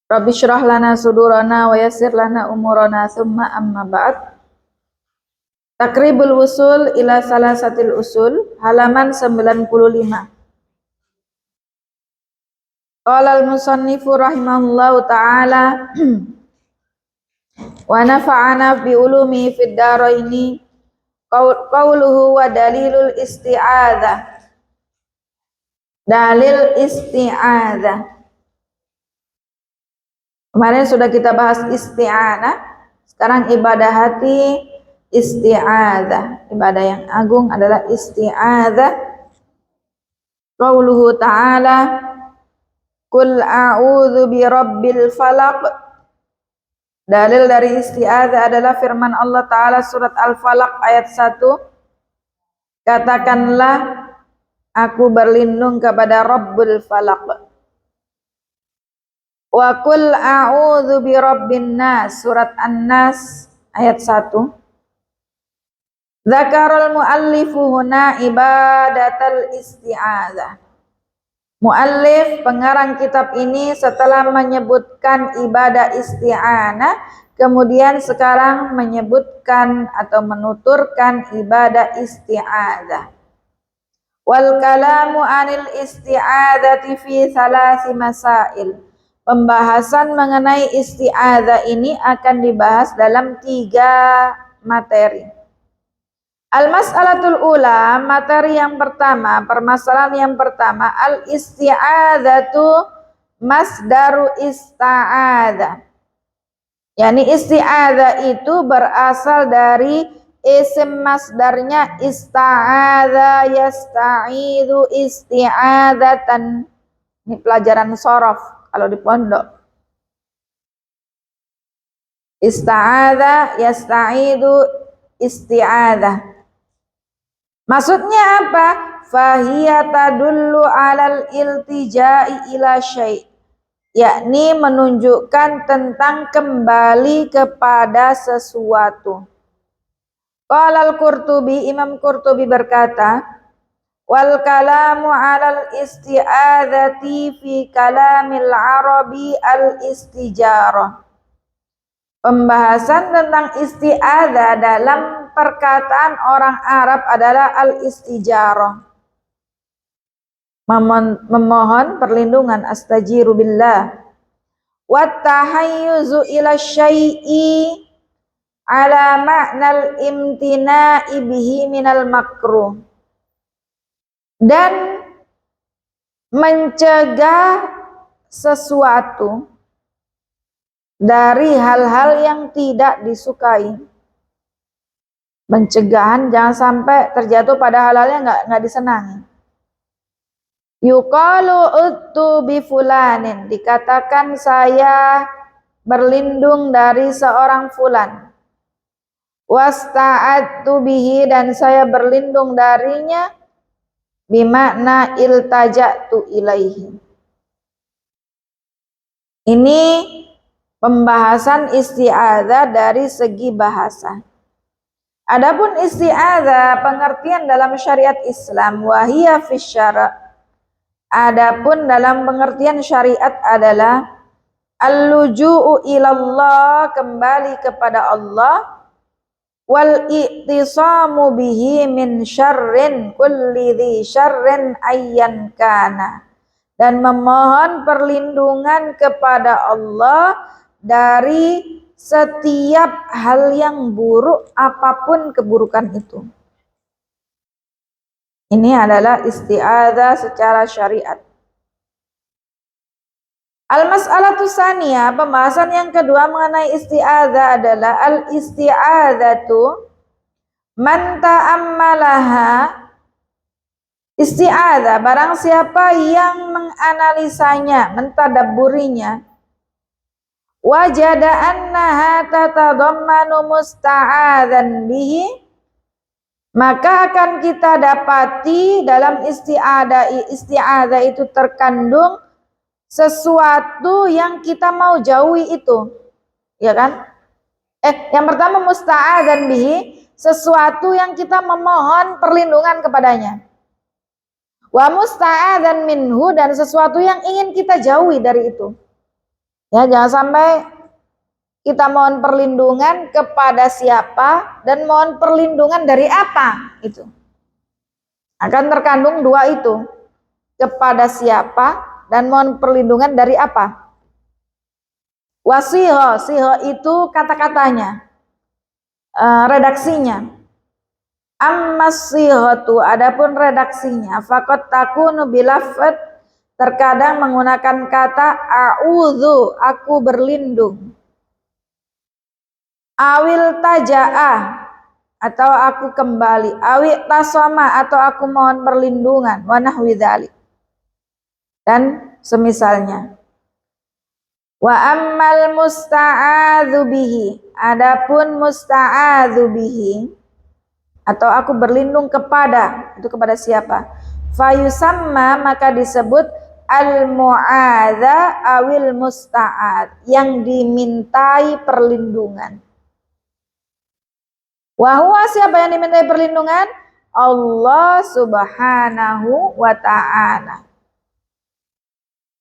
Rabbi syrah lana sudurana wa yassir lana umurana thumma amma ba'd. Takribul wusul ila salasatil usul, halaman 95. Qala al-musannifu rahimahullahu ta'ala wa nafa'ana bi ulumi fid daraini qawluhu wa dalilul isti'adzah. Dalil isti'adzah. Kemarin sudah kita bahas isti'anah, sekarang ibadah hati isti'adzah. Ibadah yang agung adalah isti'adzah. Qauluhu ta'ala Qul a'udzu birabbil falaq. Dalil dari isti'adzah adalah firman Allah Ta'ala surat Al-Falaq ayat 1. Katakanlah aku berlindung kepada Rabbul Falaq. Wa qul a'udzu birabbin nas surat An-Nas ayat 1. Dzakarul muallifu huna ibadatal isti'adzah. Muallif pengarang kitab ini setelah menyebutkan ibadah isti'anah, kemudian sekarang menyebutkan atau menuturkan ibadah isti'adzah. Wal kalamu anil isti'adzati fi salasi masail. Pembahasan mengenai isti'adzah ini akan dibahas dalam 3 materi. Al-mas'alatul ula, materi yang pertama, permasalahan yang pertama, al-isti'adzatu masdaru ista'adzah. Yani isti'adzah itu berasal dari isim masdarnya ista'adzah yasta'idhu isti'adzatan. Ini pelajaran shorof kalau di pondok. Ista'adzah yasta'idu isti'adzah. Maksudnya apa? Fahiya tadullu 'alal iltija'i ila syai', yakni menunjukkan tentang kembali kepada sesuatu. Qala al-Qurtubi, Imam Qurtubi berkata, wal kalamu 'alal isti'adzati fi kalamil arabi al-istijarah. Pembahasan tentang isti'adzah dalam perkataan orang Arab adalah al-istijarah. Memohon perlindungan, astajiru billah. Wat tahayyuzu ila syai'i ala ma'nal imtina'i bihi minal makruh. Dan mencegah sesuatu dari hal-hal yang tidak disukai. Pencegahan jangan sampai terjatuh pada hal-hal yang nggak disenangi. Yuqalu uttu bi fulanin, dikatakan saya berlindung dari seorang fulan. Wasta'adtu bihi, dan saya berlindung darinya. Bimakna iltaja'tu ilaihi. Ini pembahasan isti'adzah dari segi bahasa. Adapun isti'adzah pengertian dalam syariat Islam, wahiyya fi syara'. Adapun dalam pengertian syariat adalah al-luju'u ilallah, kembali kepada Allah. Wal i'tisamu bihi min syarrin kulli dhi syarrin ayyan kana, dan memohon perlindungan kepada Allah dari setiap hal yang buruk, apapun keburukan itu. Ini adalah isti'adzah secara syariat. Al-mas'alatu tsaniyah, pembahasan yang kedua mengenai isti'adzah adalah al-isti'adzatu man ta'ammalaha. Isti'adzah barang siapa yang menganalisanya, mentadabburinya, wajada annaha tatadammanu musta'adzan bihi, maka akan kita dapati dalam isti'adzah itu terkandung sesuatu yang kita mau jauhi itu, ya kan? Yang pertama musta'adzan bihi, sesuatu yang kita memohon perlindungan kepadanya. Wa musta'adzan minhu, dan sesuatu yang ingin kita jauhi dari itu. Ya, jangan sampai kita mohon perlindungan kepada siapa dan mohon perlindungan dari apa, itu akan terkandung dua itu, kepada siapa dan mohon perlindungan dari apa. Wasiho, siho itu kata-katanya, redaksinya. Ammas sihatu, adapun redaksinya, faqad takunu bilafat, terkadang menggunakan kata a'udzu, aku berlindung. Awil taja'ah, atau aku kembali. Awi tasoma, atau aku mohon perlindungan. Wa nahwi dzalik, dan semisalnya. Wa ammal musta'adzu bihi, adapun musta'adzu bihi, atau aku berlindung kepada, itu kepada siapa? Fayusamma, maka disebut al-mu'adza awil musta'ad, yang dimintai perlindungan. Wahwa, siapa yang dimintai perlindungan? Allah subhanahu wa ta'ala.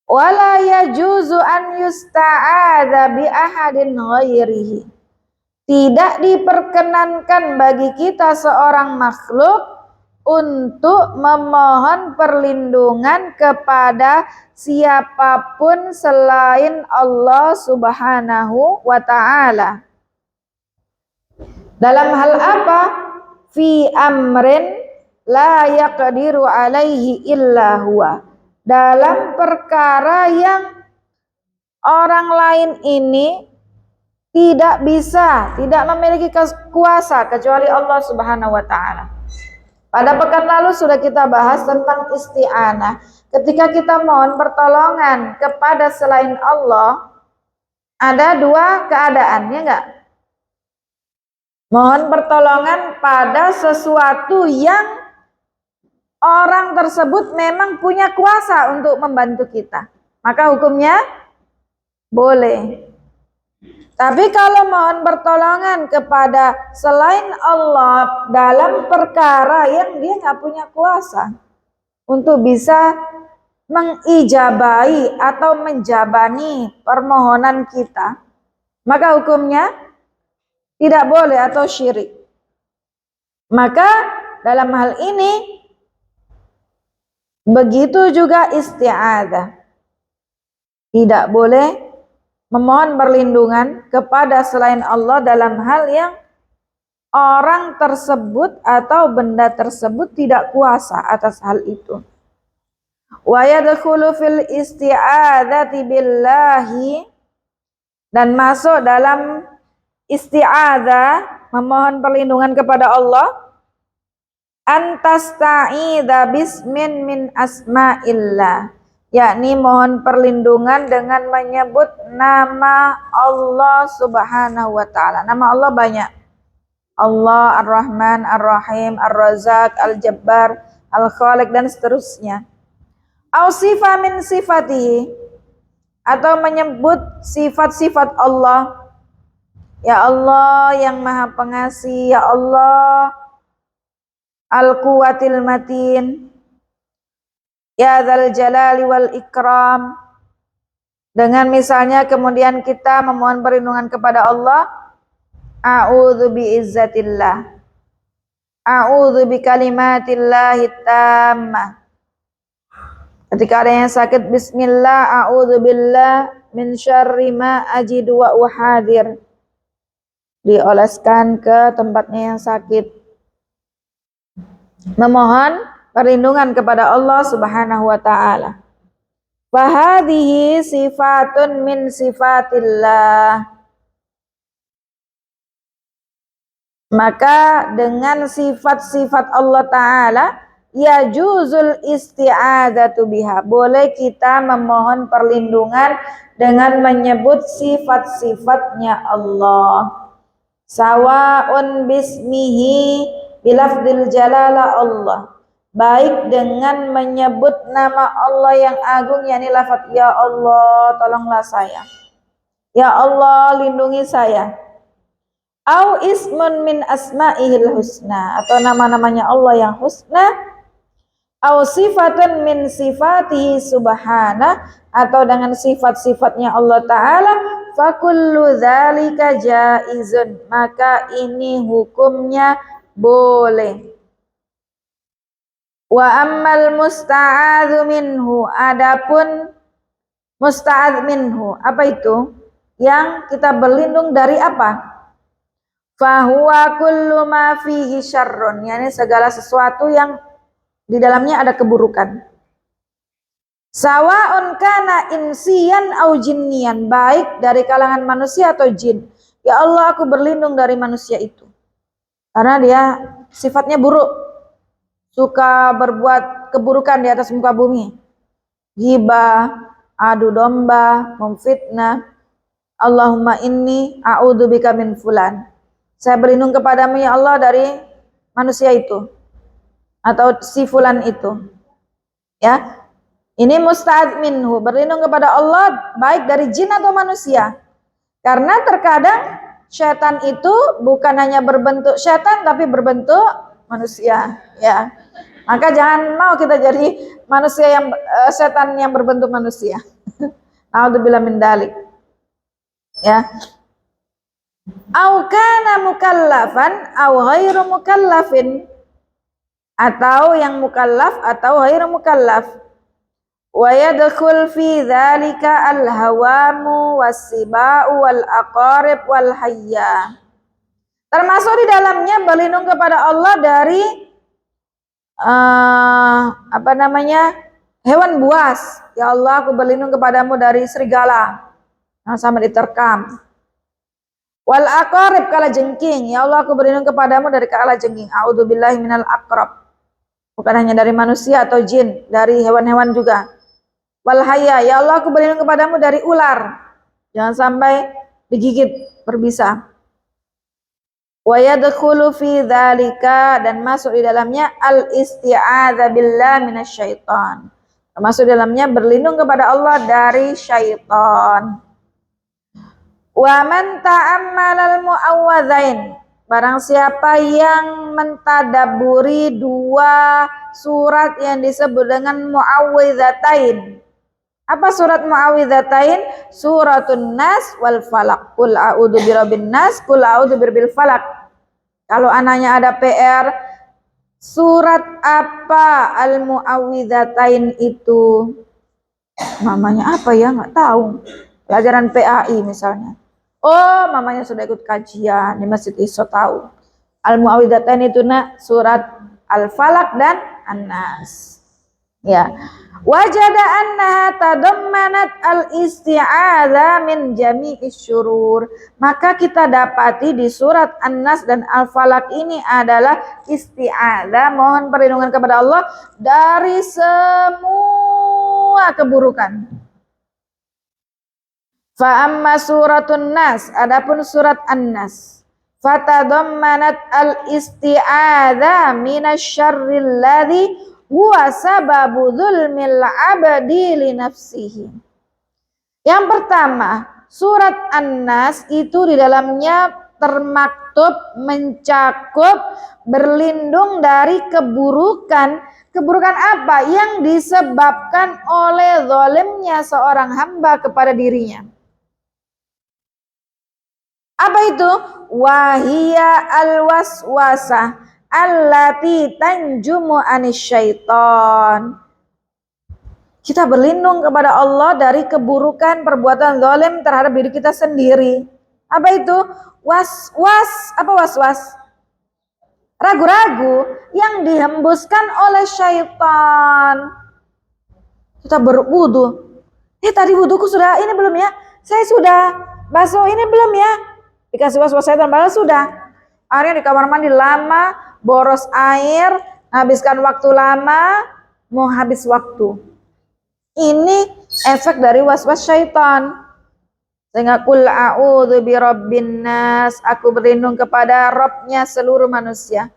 Wala yajuzu an yusta'adza bi ahadin ghairihi, tidak diperkenankan bagi kita seorang makhluk untuk memohon perlindungan kepada siapapun selain Allah subhanahu wa ta'ala. Dalam hal apa? Fi amrin la yaqdiru alaihi illa huwa, dalam perkara yang orang lain ini tidak bisa, tidak memiliki kuasa kecuali Allah subhanahu wa ta'ala. Pada pekan lalu sudah kita bahas tentang isti'anah. Ketika kita mohon pertolongan kepada selain Allah, ada dua keadaan, ya enggak? Mohon pertolongan pada sesuatu yang orang tersebut memang punya kuasa untuk membantu kita, maka hukumnya boleh. Tapi kalau mohon pertolongan kepada selain Allah dalam perkara yang dia nggak punya kuasa untuk bisa mengijabahi atau menjabani permohonan kita, maka hukumnya tidak boleh atau syirik. Maka dalam hal ini begitu juga isti'adzah, tidak boleh memohon perlindungan kepada selain Allah dalam hal yang orang tersebut atau benda tersebut tidak kuasa atas hal itu. Wa yadkhulu fil isti'adzati billahi, dan masuk dalam isti'adzah, memohon perlindungan kepada Allah, antasta'idza bismin min asma'illah, yakni mohon perlindungan dengan menyebut nama Allah subhanahu wa ta'ala. Nama Allah banyak. Allah Ar-Rahman, Ar-Rahim, Ar-Razzaq, Al-Jabbar, Al-Khaliq, dan seterusnya. Au sifat min sifatihi, atau menyebut sifat-sifat Allah. Ya Allah yang maha pengasih, ya Allah Al-Quwatil Matin, ya dzal jalali wal ikram. Dengan misalnya kemudian kita memohon perlindungan kepada Allah, a'udzu biizzatillah, a'udzu bikalimatillahi tammah. Ketika ada yang sakit, bismillah, a'udzu billah min syarri ma ajidu wa uhadir, dioleskan ke tempatnya yang sakit, memohon perlindungan kepada Allah subhanahu wa ta'ala. Fahadihi sifatun min sifatillah, maka dengan sifat-sifat Allah ta'ala, ya juzul isti'adzatu biha, boleh kita memohon perlindungan dengan menyebut sifat-sifatnya Allah. Sawa'un bismihi bilafdil jalala Allah, baik dengan menyebut nama Allah yang agung, yakni lafaz ya Allah tolonglah saya, ya Allah lindungi saya, au ismun min asma'ihil husna, atau nama-namanya Allah yang husna, au sifatun min sifatihi subhana, atau dengan sifat-sifatnya Allah Ta'ala, fakullu dzalika jaizun, maka ini hukumnya boleh. Wa ammal musta'adzu minhu, adapun musta'adz minhu, apa itu? Yang kita berlindung dari apa? Fahuwa kullu ma fihi syarrun, yakni segala sesuatu yang di dalamnya ada keburukan. Sawa'un kana insiyan au jinniyan, baik dari kalangan manusia atau jin. Ya Allah, aku berlindung dari manusia itu, karena dia sifatnya buruk, suka berbuat keburukan di atas muka bumi, ghibah, adu domba, memfitnah. Allahumma inni a'udzubika min fulan, saya berlindung kepadamu ya Allah dari manusia itu atau si fulan itu. Ya, ini musta'adz minhu, berlindung kepada Allah baik dari jin atau manusia. Karena terkadang setan itu bukan hanya berbentuk setan tapi berbentuk manusia, ya. Maka jangan mau kita jadi manusia yang setan yang berbentuk manusia. Naudzubillah min dzalik. Ya. Au kana mukallafan au ghairu mukallafin, atau yang mukallaf atau ghairu mukallaf. Wa yadkhul fi dzalika al-hawamu was-siba'u wal aqarib wal hayya. Termasuk di dalamnya berlindung kepada Allah dari hewan buas. Ya Allah, aku berlindung kepadamu dari serigala yang sama diterkam. Wal aqarib, kalajengking. Ya Allah, aku berlindung kepadamu dari kalajengking. A'udzubillahi minal aqrab. Bukan hanya dari manusia atau jin, dari hewan-hewan juga. Wal hayya, ya Allah, aku berlindung kepadamu dari ular. Jangan sampai digigit, berbisa. Wa yadkhulu fi dzalika, dan masuk di dalamnya al isti'adza billah minasyaiton. Termasuk dalamnya berlindung kepada Allah dari syaitan. Wa man ta'ammalal mu'awwadzain, barang siapa yang mentadaburi dua surat yang disebut dengan mu'awwidzatain. Apa surat mu'awwidzatain? Suratun Nas wal Falaq. Qul a'udzu birabbin nas, qul a'udzu birabbil falaq. Kalau anaknya ada PR, surat apa al mu'awwidzatain itu? Namanya apa ya? Nggak tahu. Pelajaran PAI misalnya. Oh, mamanya sudah ikut kajian di Masjid Iso tahu. Al-Mu'awwidzatain itu surat Al-Falaq dan An-Nas. Ya. Wajada annaha tadammanat al-isti'adza min jami'is syurur. Maka kita dapati di surat An-Nas dan Al-Falaq ini adalah isti'adza, mohon perlindungan kepada Allah dari semua keburukan. Fa amma suratun Nas, adapun surat An-Nas, fatadammanat al-isti'adza minasyarril ladzi huwa sababu dzulmil 'abdi li nafsihi. Yang pertama, surat An-Nas itu di dalamnya termaktub mencakup berlindung dari keburukan. Keburukan apa? Yang disebabkan oleh zalimnya seorang hamba kepada dirinya. Apa itu? Wahia al-waswasah allati tanjumu anisyaiton. Kita berlindung kepada Allah dari keburukan perbuatan zalim terhadap diri kita sendiri. Apa itu? Was-was. Apa was-was? Ragu-ragu yang dihembuskan oleh syaitan. Kita berwudu. Tadi wuduku sudah ini belum ya? Saya sudah basuh ini belum ya? Dikasih was-was syaitan, padahal sudah. Akhirnya di kamar mandi lama, boros air, habiskan waktu lama, mau habis waktu. Ini efek dari was-was syaitan. Sehingga qul a'udzu birabbin nas, aku berlindung kepada Rabbnya seluruh manusia.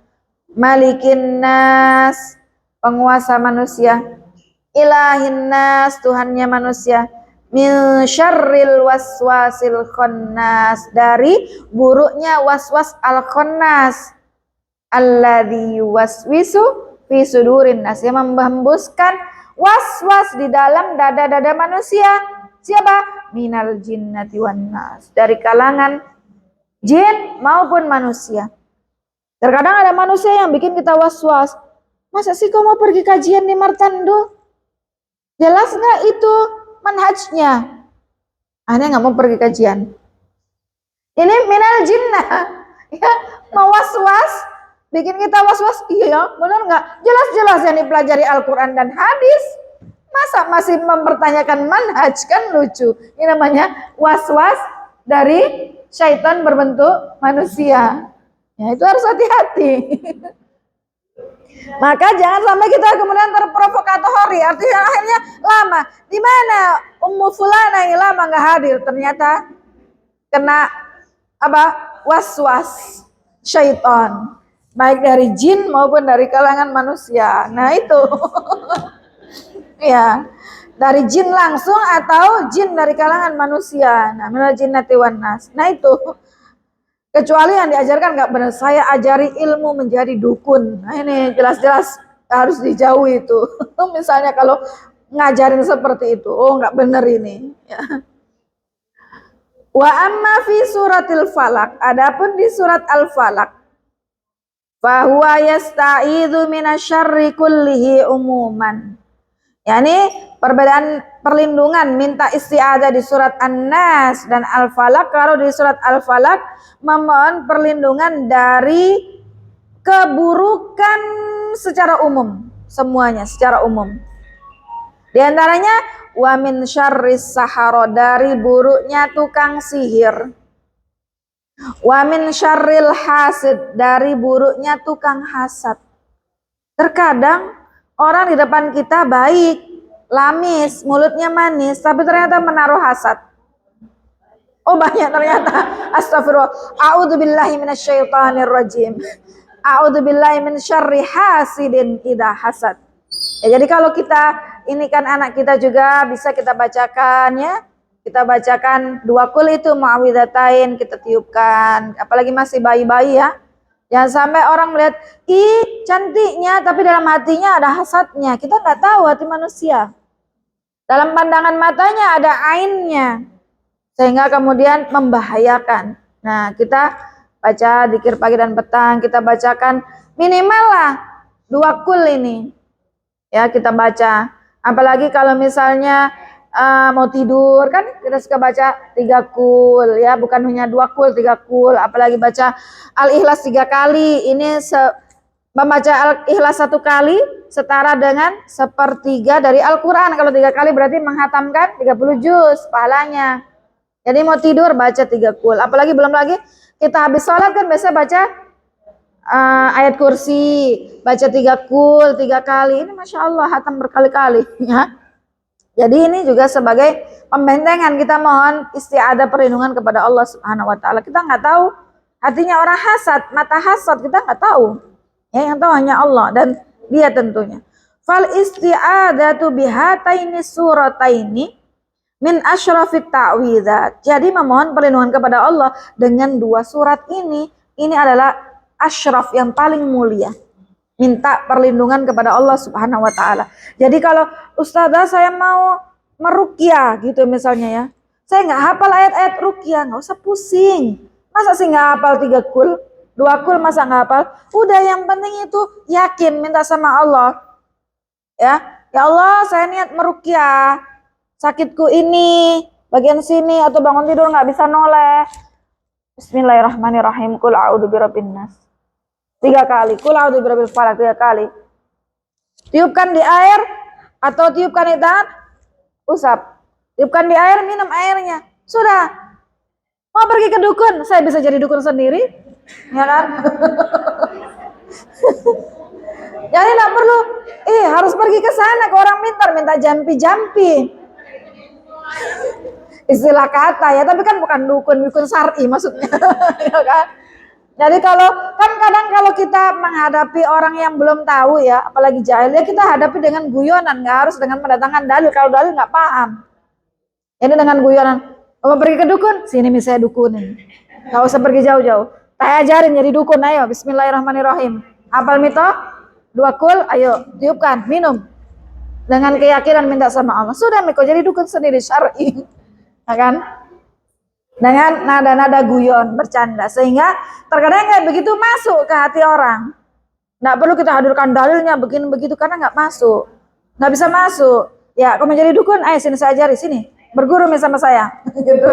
Malikin nas, penguasa manusia. Ilahin nas, Tuhannya manusia. Min syarril waswasil khannas, dari buruknya waswas al khannas, alladzi yuwaswisu fi sudurin nas, yang menghembuskan was-was di dalam dada-dada manusia. Siapa? Minal jinnati wan nas, dari kalangan jin maupun manusia. Terkadang ada manusia yang bikin kita was-was. Masa sih kau mau pergi kajian di Martando? Jelas nggak itu manhajnya? Aneh nggak mau pergi kajian. Ini minal jinnah, ya, mau was-was, bikin kita was-was. Iya, benar nggak? Jelas-jelas yang dipelajari Al-Quran dan hadis. Masa masih mempertanyakan manhaj? Kan lucu. Ini namanya was-was dari syaitan berbentuk manusia. Ya, itu harus hati-hati. Maka jangan sampai kita kemudian terprovokatori, artinya akhirnya lama. Di mana Ummu Fulana yang lama nggak hadir? Ternyata kena apa? Was-was syaitan, baik dari jin maupun dari kalangan manusia. Nah itu, ya, dari jin langsung atau jin dari kalangan manusia. Nah, minal jinnati wan nas. Nah itu. Kecuali yang diajarkan nggak benar, saya ajari ilmu menjadi dukun. Nah ini jelas-jelas harus dijauhi itu. Misalnya kalau ngajarin seperti itu, oh nggak benar ini. Ya. Wa amma fi suratil falak, adapun di surat al-falak, fahuwa yasta'idzu minasyarri kullihi umuman. Yani perbedaan perlindungan, minta isti'adzah di surat An-Nas dan Al-Falaq. Kalau di surat Al-Falaq memohon perlindungan dari keburukan secara umum, semuanya secara umum. Di antaranya wa min syarris sahara, dari buruknya tukang sihir. Wa min syarril hasid, dari buruknya tukang hasad. Terkadang orang di depan kita baik, lamis, mulutnya manis, tapi ternyata menaruh hasad. Oh banyak ternyata. Astagfirullah. A'udzubillahi minasyaitonirrajim. A'udzubillahi min syarri hasidin idza hasad. Ya, jadi kalau kita ini kan anak kita juga bisa kita bacakan ya. Kita bacakan 2 kul itu muawwidzatain, kita tiupkan. Apalagi masih bayi-bayi ya. Jangan sampai orang melihat, ih cantiknya, tapi dalam hatinya ada hasadnya. Kita nggak tahu hati manusia. Dalam pandangan matanya ada ainnya, sehingga kemudian membahayakan. Nah, kita baca dzikir pagi dan petang, kita bacakan minimal lah 2 kul ini. Ya, kita baca. Apalagi kalau misalnya mau tidur, kan kita suka baca 3 kul, ya, bukan hanya 2 kul, 3 kul. Apalagi baca Al-Ikhlas 3 kali. Ini membaca Al-Ikhlas 1 kali setara dengan 1/3 dari Al-Quran. Kalau 3 kali berarti menghatamkan 30 juz pahalanya. Jadi mau tidur baca 3 kul. Apalagi belum lagi kita habis sholat kan biasa baca ayat kursi, baca 3 kul 3 kali. Ini Masya Allah hatam berkali-kali ya. Jadi ini juga sebagai pembentengan, kita mohon isti'adzah perlindungan kepada Allah Subhanahu wa taala. Kita nggak tahu hatinya orang hasad, mata hasad kita nggak tahu. Ya, yang tahu hanya Allah dan Dia tentunya. Fal isti'adzatu bihataini surataini min asyrafit ta'widzat. Jadi memohon perlindungan kepada Allah dengan 2 surat ini adalah asyraf, yang paling mulia. Minta perlindungan kepada Allah Subhanahu wa taala. Jadi kalau ustazah saya mau meruqyah gitu misalnya ya. Saya nggak hafal ayat-ayat ruqyah, nggak usah pusing. Masa sih nggak hafal 3 kul? 2 kul masa nggak hafal? Udah, yang penting itu yakin, minta sama Allah. Ya Allah, saya niat meruqyah. Sakitku ini, bagian sini atau bangun tidur nggak bisa noleh. Bismillahirrahmanirrahim. Qul a'udzu birabbin nas. 3 kali. Qul a'udzu birabbil falaq 3 kali. Tiupkan di air atau tiupkan di tangan, usap. Tiupkan di air, minum airnya. Sudah. Mau pergi ke dukun, saya bisa jadi dukun sendiri. Ya kan? Jadi enggak perlu harus pergi ke sana ke orang pintar minta jampi-jampi. Istilah kata ya, tapi kan bukan dukun syar'i maksudnya. Ya kan? Jadi kadang kalau kita menghadapi orang yang belum tahu ya, apalagi jahil ya, kita hadapi dengan guyonan, nggak harus dengan mendatangkan dalil. Kalau dalil nggak paham, ini dengan guyonan. Kalau pergi ke dukun, sini misalnya dukunin, nggak usah pergi jauh-jauh. Saya ajarin jadi dukun, ayo. Bismillahirrahmanirrahim. Hafal mito? 2 kul, ayo tiupkan, minum. Dengan keyakinan minta sama Allah. Sudah Miko jadi dukun sendiri syar'i. Ya kan? Dengan nada-nada guyon, bercanda. Sehingga terkadang kayak begitu masuk ke hati orang. Nggak perlu kita hadirkan dalilnya begini begitu karena nggak masuk. Nggak bisa masuk. Ya, kau menjadi dukun, ayo sini saya ajari, sini. Berguru sama saya. Gitu.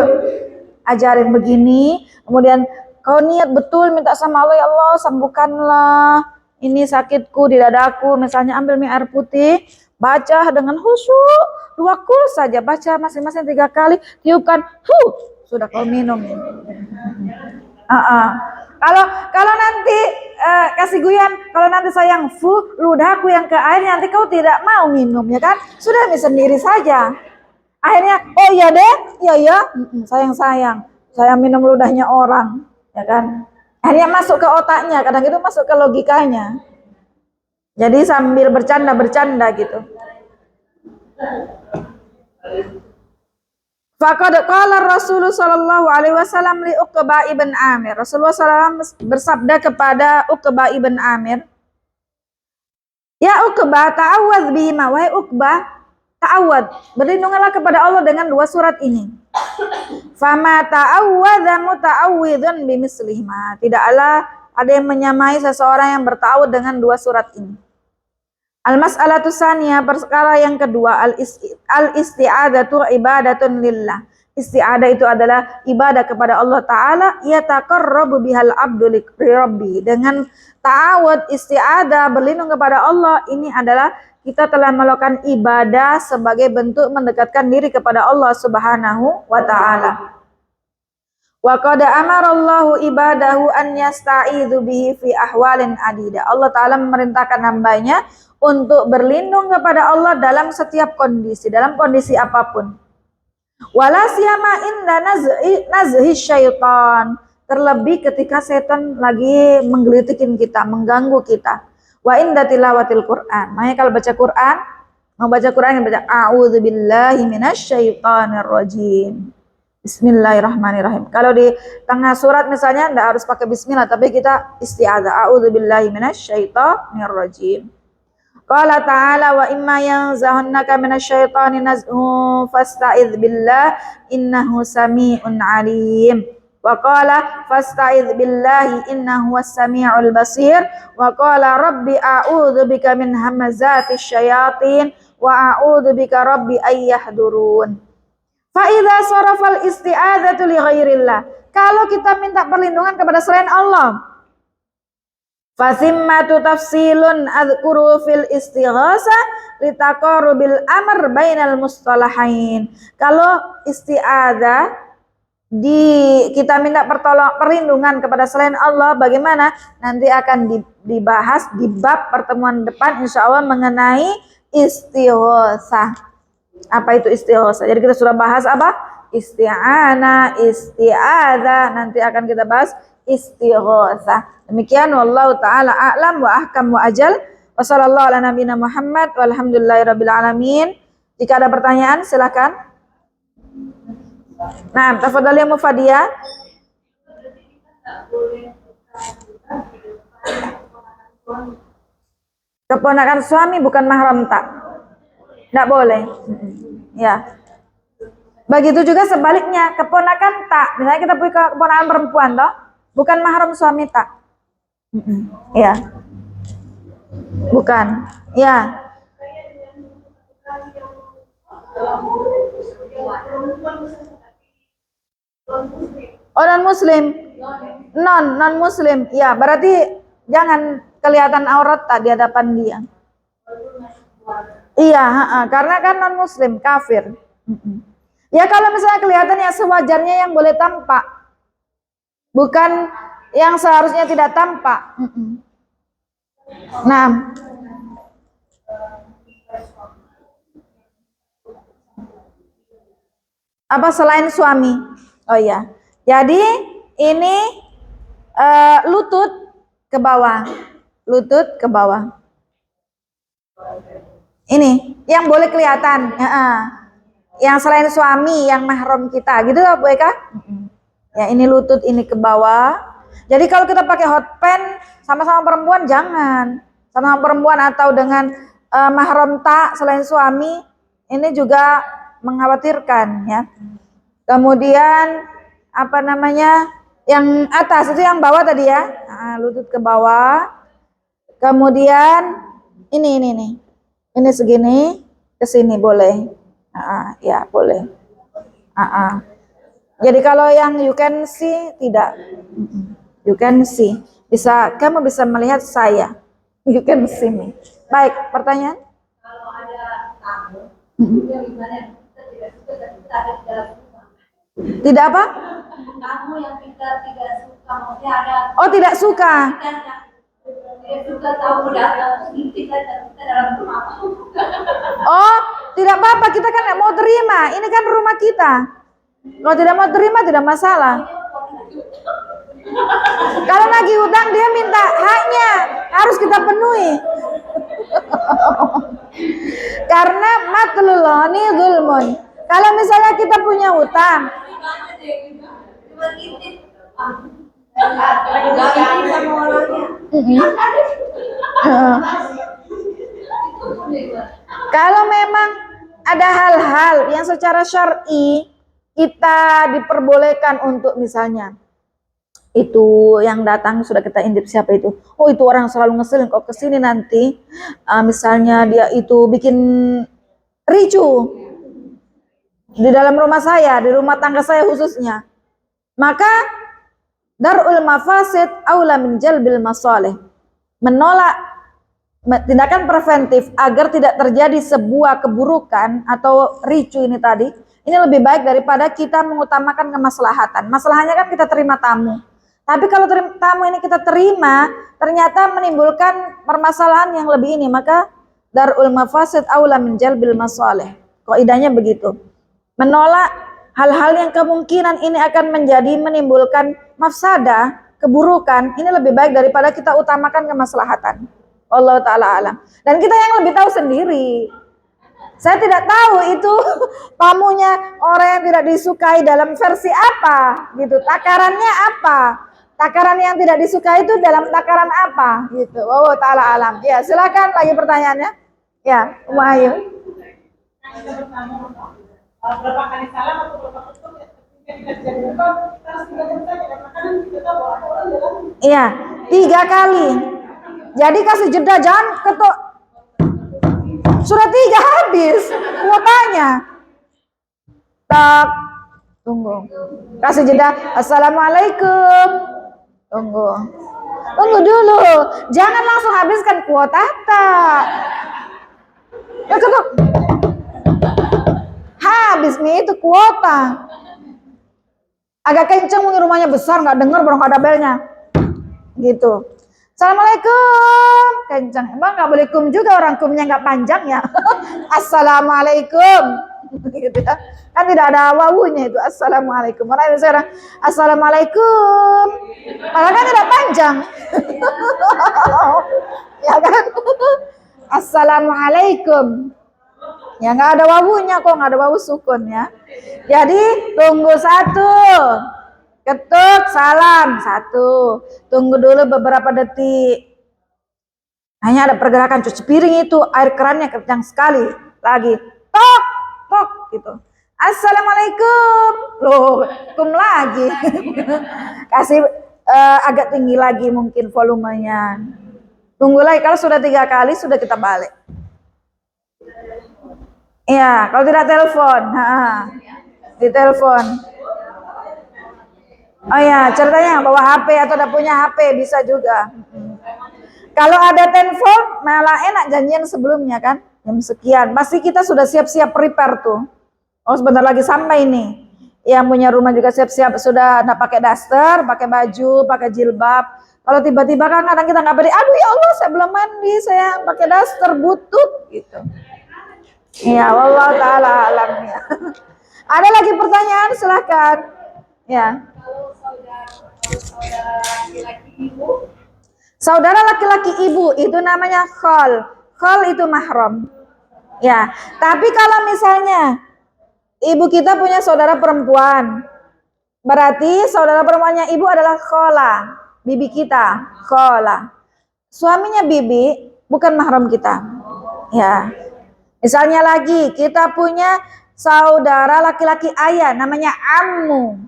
Ajarin begini, kemudian kau niat betul minta sama Allah, ya Allah sembuhkanlah ini sakitku di dadaku, misalnya ambil mie air putih, baca dengan khusyuk, 2 kul saja, baca masing-masing 3 kali, tiupkan, sudah kau minum. Kalau nanti kasih guyon, kalau nanti sayang ludahku yang ke air, nanti kau tidak mau minum, ya kan? Sudah sendiri saja. Akhirnya, oh iya deh, iya, sayang, saya minum ludahnya orang, ya kan? Akhirnya masuk ke otaknya, kadang itu masuk ke logikanya. Jadi sambil bercanda gitu. Faqad qala Rasulullah sallallahu alaihi wasallam li Uqbah ibn Amir. Rasulullah SAW bersabda kepada Uqbah ibn Amir, "Ya Uqbah, ta'awwadz bihima, wahai Uqbah, ta'awwadz, berlindunglah kepada Allah dengan 2 surat ini. Fama ta'awwadza muta'awwidzun bimislihima." Tidaklah ada yang menyamai seseorang yang berta'awudz dengan 2 surat ini. Al-mas'alatu tsaniyah, perkara yang kedua, al-isti'adzatu ibadatun lillah. Isti'adah itu adalah ibadah kepada Allah Ta'ala, yataqarrabu bihal abdu li rabbi. Dengan ta'awudz, isti'adah, berlindung kepada Allah, ini adalah kita telah melakukan ibadah sebagai bentuk mendekatkan diri kepada Allah Subhanahu wa Ta'ala. Wa qad amarallahu ibadahu an yasta'idzu bihi fi ahwalin adida. Allah Ta'ala memerintahkan hambanya untuk berlindung kepada Allah dalam setiap kondisi, dalam kondisi apapun. Wala siyama inda nazhi syaitan, terlebih ketika setan lagi menggelitikin kita, mengganggu kita. Wa inda tilawatil Quran. Makanya kalau baca Quran, mau baca Quran baca a'udzubillahi minasyaitonir rajim. Bismillahirrahmanirrahim. Kalau di tengah surat misalnya enggak harus pakai bismillah, tapi kita isti'adzah, a'udzubillahi minasyaitonir rajim. Qala ta'ala wa imma yanzahannaka minasyaitani naz'un fasta'idz billah innahu samii'un 'aliim. Wa qala fasta'idz billahi innahu was-samii'ul basir. Wa qala rabbi a'udzu bika min hamazatish syayatin wa a'udzu bika rabbi ay yahdurun. Fa idza sarafal isti'adzatu li ghairillah. Kalau kita minta perlindungan kepada selain Allah, fasimmatu tafsilun adzkuru fil istighasa litaqarubil amr bainal mustalahain. Kalau isti'adzah kita minta perlindungan kepada selain Allah, bagaimana? Nanti akan dibahas di bab pertemuan depan insyaallah mengenai istighosah. Apa itu istighosah? Jadi kita sudah bahas apa? Isti'anah, isti'adzah, nanti akan kita bahas istighosah. Demikian wallahu taala a'lam wa ahkam wa ajal. Wa sallallahu ala nabiyina Muhammad walhamdulillahirabbil alamin. Jika ada pertanyaan silakan. Nah, tafadhal ya Mufadia. Keponakan suami bukan mahram tak? Enggak boleh. Ya. Begitu juga sebaliknya, keponakan tak. Misalnya kita punya keponakan perempuan toh, bukan mahram suami tak. Ya. Bukan. Ya. Oh, non muslim. Non muslim. Ya, berarti jangan kelihatan aurat tak di hadapan dia. Iya, karena kan non muslim, kafir. Ya kalau misalnya kelihatan yang sewajarnya yang boleh tampak, bukan yang seharusnya tidak tampak. Nah, apa selain suami? Oh iya, jadi ini lutut ke bawah, lutut ke bawah. Ini yang boleh kelihatan. Yang selain suami, yang mahram kita, gitu lah Bu Eka. Ya ini lutut ini ke bawah. Jadi kalau kita pakai hot pants sama-sama perempuan jangan, sama perempuan atau dengan mahram tak selain suami, ini juga mengkhawatirkan ya. Kemudian apa namanya, yang atas itu yang bawah tadi ya, lutut ke bawah. Kemudian ini segini ke sini boleh, ya boleh. Jadi kalau yang you can see tidak, you can see, kamu bisa melihat saya, you can see me. Baik, pertanyaan? Kalau ada tamu, yang gimana kita tidak suka dan kita ada di dalam rumah. Tidak apa? Tamu yang kita tidak suka, maksudnya ada. Oh, tidak suka. Tidak suka tamu datang, kita dalam rumah. Oh, tidak apa-apa, kita kan nggak mau terima. Ini kan rumah kita. Kalau tidak mau terima tidak masalah. Kalau lagi utang dia minta haknya, harus kita penuhi. Karena matluloni zulmun. Kalau misalnya kita punya utang, kalau memang ada hal-hal yang secara syar'i kita diperbolehkan untuk misalnya itu yang datang sudah kita intip siapa itu, oh itu orang selalu ngeselin kok kesini nanti, misalnya dia itu bikin ricu di dalam rumah saya, di rumah tangga saya khususnya, maka darul mafasid aula min jalbil masalih, menolak tindakan preventif agar tidak terjadi sebuah keburukan atau ricu ini tadi, ini lebih baik daripada kita mengutamakan kemaslahatan. Masalahnya kan kita terima tamu, tapi kalau tamu ini kita terima ternyata menimbulkan permasalahan yang lebih ini, maka darul mafasid aula min jalbil masalih. Kaidahnya begitu. Menolak hal-hal yang kemungkinan ini akan menimbulkan mafsadah, keburukan, ini lebih baik daripada kita utamakan kemaslahatan. Allah Ta'ala alam. Dan kita yang lebih tahu sendiri. Saya tidak tahu itu tamunya orang yang tidak disukai dalam versi apa, gitu. Takarannya apa? Takaran yang tidak disukai itu dalam takaran apa, gitu. Allah Ta'ala alam. Ya, silakan lagi pertanyaannya. Ya, Ummu Ayu. Berapa kali salam atau berapa ketuk ya? Iya, 3 kali. Jadi kasih jeda, jangan ketuk. Sudah 3 habis kuotanya. Tak, tunggu. Kasih jeda. Assalamualaikum. Tunggu dulu. Jangan langsung habiskan kuota. Tak. Ya ketuk. Habis nih itu kuota. Agak kenceng mungkin rumahnya besar, nggak dengar baru ada belnya. Gitu. Assalamualaikum, kencang. Emang nggak boleh kum juga, orang kumnya nggak panjang ya. Assalamualaikum, gitu ya. Kan tidak ada wawunya itu. Assalamualaikum. Mana itu sekarang? Assalamualaikum. Padahal kan tidak panjang. Ya kan? Assalamualaikum. Ya nggak ada wawunya kok, nggak ada wawu sukun ya. Jadi tunggu 1. Ketuk, salam, 1. Tunggu dulu beberapa detik. Hanya ada pergerakan cuci piring itu, air kerannya kencang sekali. Lagi, tok, tok, gitu. Assalamualaikum. Loh, kum lagi. Kasih agak tinggi lagi mungkin volumenya. Tunggu lagi, kalau sudah 3 kali, sudah kita balik. Iya, kalau tidak telepon. Ditelepon. Oh ya, ceritanya bawa HP atau udah punya HP bisa juga. Kalau ada telepon malah enak janjian sebelumnya kan, jam sekian. Pasti kita sudah siap-siap prepare tuh. Oh sebentar lagi sampai ini. Yang punya rumah juga siap-siap sudah pakai daster, pakai baju, pakai jilbab. Kalau tiba-tiba kan kadang kita nggak beri, aduh ya Allah saya belum mandi, saya pakai daster butut gitu. Iya, wallahu taala alam ya. Ada lagi pertanyaan silakan. Ya. Saudara laki-laki ibu itu namanya khol. Khol itu mahram. Ya, tapi kalau misalnya ibu kita punya saudara perempuan, berarti saudara perempuannya ibu adalah khola, bibi kita, khola. Suaminya bibi bukan mahram kita. Ya. Misalnya lagi kita punya saudara laki-laki ayah namanya ammu.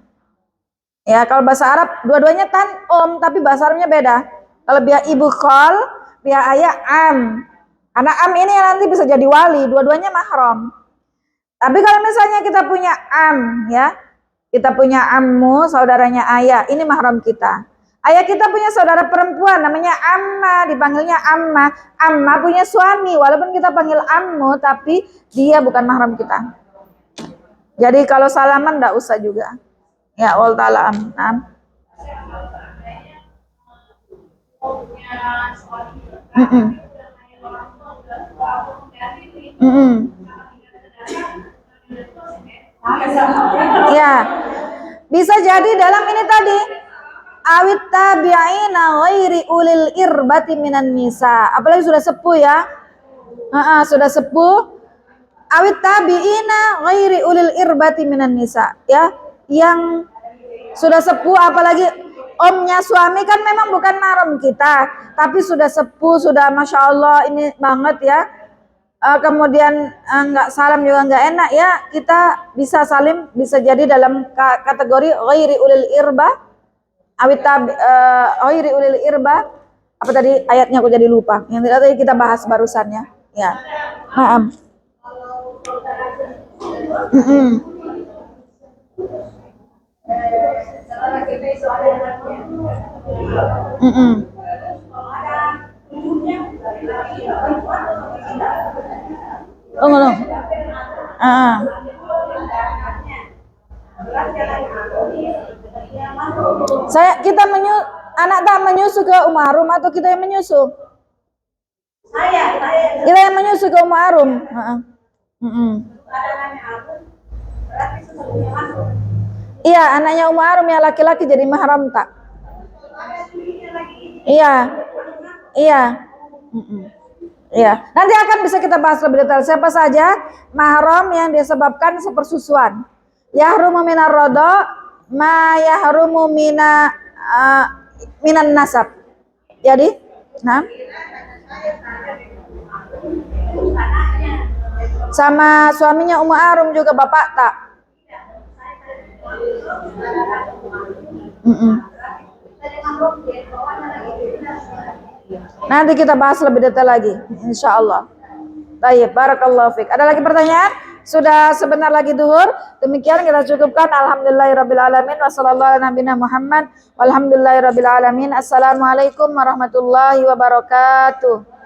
Ya, kalau bahasa Arab dua-duanya tan tapi bahasa Arabnya beda. Kalau biar ibu khol, biar ayah am. Karena am ini nanti bisa jadi wali, dua-duanya mahram. Tapi kalau misalnya kita punya am, ya, kita punya ammu, saudaranya ayah, ini mahram kita. Ayah kita punya saudara perempuan, namanya amma, dipanggilnya amma. Amma punya suami, walaupun kita panggil ammu, tapi dia bukan mahram kita. Jadi kalau salaman enggak usah juga. Ya, Allah ta'ala am. Ya, bisa jadi dalam ini tadi awit tabi'ina ghairi ulil irbati minan nisa. Apalagi sudah sepuh ya. Sudah sepuh. Awit tabi'ina ghairi ulil irbati minan nisa. Ya, yang sudah sepuh apalagi omnya suami kan memang bukan mahram kita, tapi sudah sepuh, sudah masya Allah ini banget ya. Kemudian nggak salam juga nggak enak ya, kita bisa salim, bisa jadi dalam kategori ghairi ulil irba, awit ghairi ulil irba. Apa tadi ayatnya aku jadi lupa, yang tadi kita bahas barusan ya. Ya, maaf. Oh, ngomong. Anak tak menyusu ke Umarum atau kita yang menyusu? Kita yang menyusu ke Umarum. Iya, anaknya Umarum yang laki-laki jadi mahram tak? Iya. Iya. Iya, nanti akan bisa kita bahas lebih detail siapa saja mahram yang disebabkan sepersusuan. Yahrumu minar rodo, ma yahrumu minan nasab. Jadi, nah, sama suaminya Ummu Arum juga bapak tak. Nanti kita bahas lebih detail lagi, insya Allah. Baik, barakallahu fiik. Ada lagi pertanyaan? Sudah sebentar lagi duhur. Demikian kita cukupkan. Alhamdulillahirabbil alamin. Wassallallahu ala nabiyina Muhammad. Walhamdulillahirabbil alamin. Assalamualaikum warahmatullahi wabarakatuh.